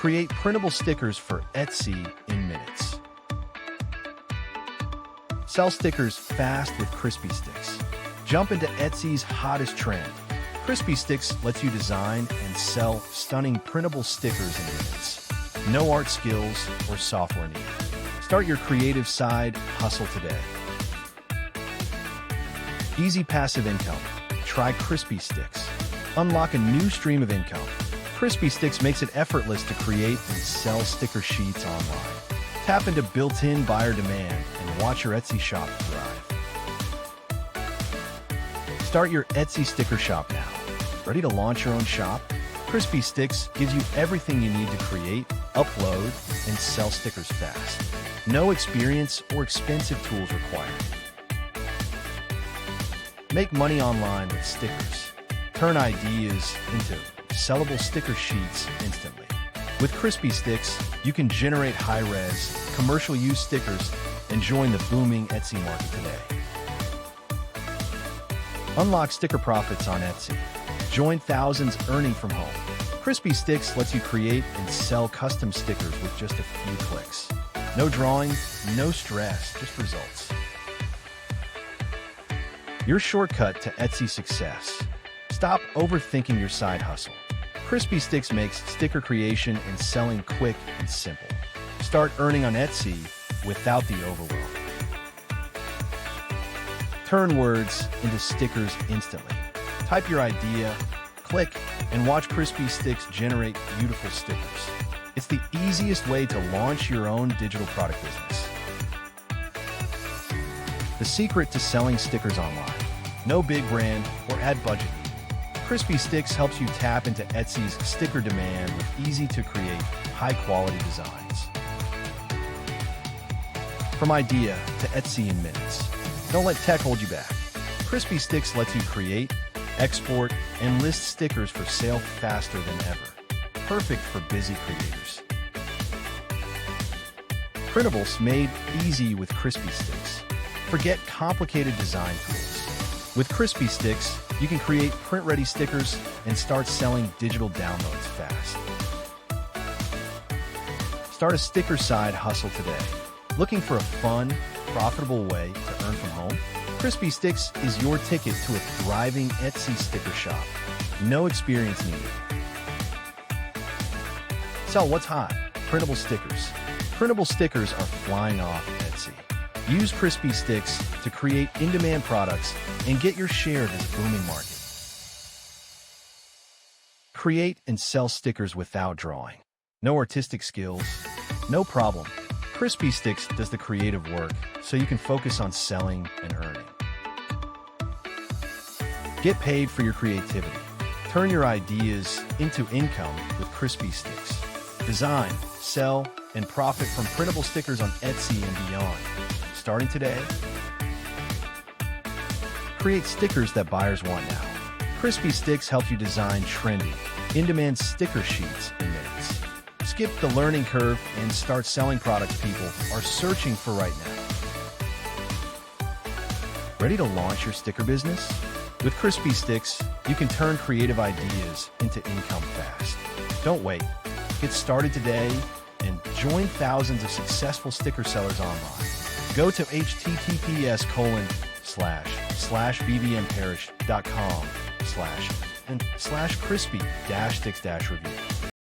Create printable stickers for Etsy in minutes. Sell stickers fast with Crispy Stix. Jump into Etsy's hottest trend. Crispy Stix lets you design and sell stunning printable stickers in minutes. No art skills or software needed. Start your creative side hustle today. Easy passive income. Try Crispy Stix. Unlock a new stream of income. Crispy Stix makes it effortless to create and sell sticker sheets online. Tap into built-in buyer demand and watch your Etsy shop thrive. Start your Etsy sticker shop now. Ready to launch your own shop? Crispy Stix gives you everything you need to create, upload, and sell stickers fast. No experience or expensive tools required. Make money online with stickers. Turn ideas into sellable sticker sheets instantly. With Crispy Stix, you can generate high-res, commercial-use stickers and join the booming Etsy market today. Unlock sticker profits on Etsy. Join thousands earning from home. Crispy Stix lets you create and sell custom stickers with just a few clicks. No drawing, no stress, just results. Your shortcut to Etsy success. Stop overthinking your side hustle. Crispy Stix makes sticker creation and selling quick and simple. Start earning on Etsy without the overwhelm. Turn words into stickers instantly. Type your idea, click, and watch Crispy Stix generate beautiful stickers. It's the easiest way to launch your own digital product business. The secret to selling stickers online. No big brand or ad budget. Crispy Stix helps you tap into Etsy's sticker demand with easy-to-create, high-quality designs. From idea to Etsy in minutes. Don't let tech hold you back. Crispy Stix lets you create, export, and list stickers for sale faster than ever. Perfect for busy creators. Printables made easy with Crispy Stix. Forget complicated design tools. With Crispy Stix, you can create print-ready stickers and start selling digital downloads fast. Start a sticker side hustle today. Looking for a fun, profitable way to earn from home? Crispy Stix is your ticket to a thriving Etsy sticker shop. No experience needed. Sell what's hot? Printable stickers. Printable stickers are flying off Etsy. Use Crispy Stix to create in-demand products and get your share of this booming market. Create and sell stickers without drawing. No artistic skills, no problem. Crispy Stix does the creative work so you can focus on selling and earning. Get paid for your creativity. Turn your ideas into income with Crispy Stix. Design, sell, and profit from printable stickers on Etsy and beyond. Starting today, create stickers that buyers want now. Crispy Stix helps you design trendy, in-demand sticker sheets in minutes. Skip the learning curve and start selling products people are searching for right now. Ready to launch your sticker business? With Crispy Stix, you can turn creative ideas into income fast. Don't wait. Get started today and join thousands of successful sticker sellers online. Go to https://bbmparish.com/crispy-stix-review.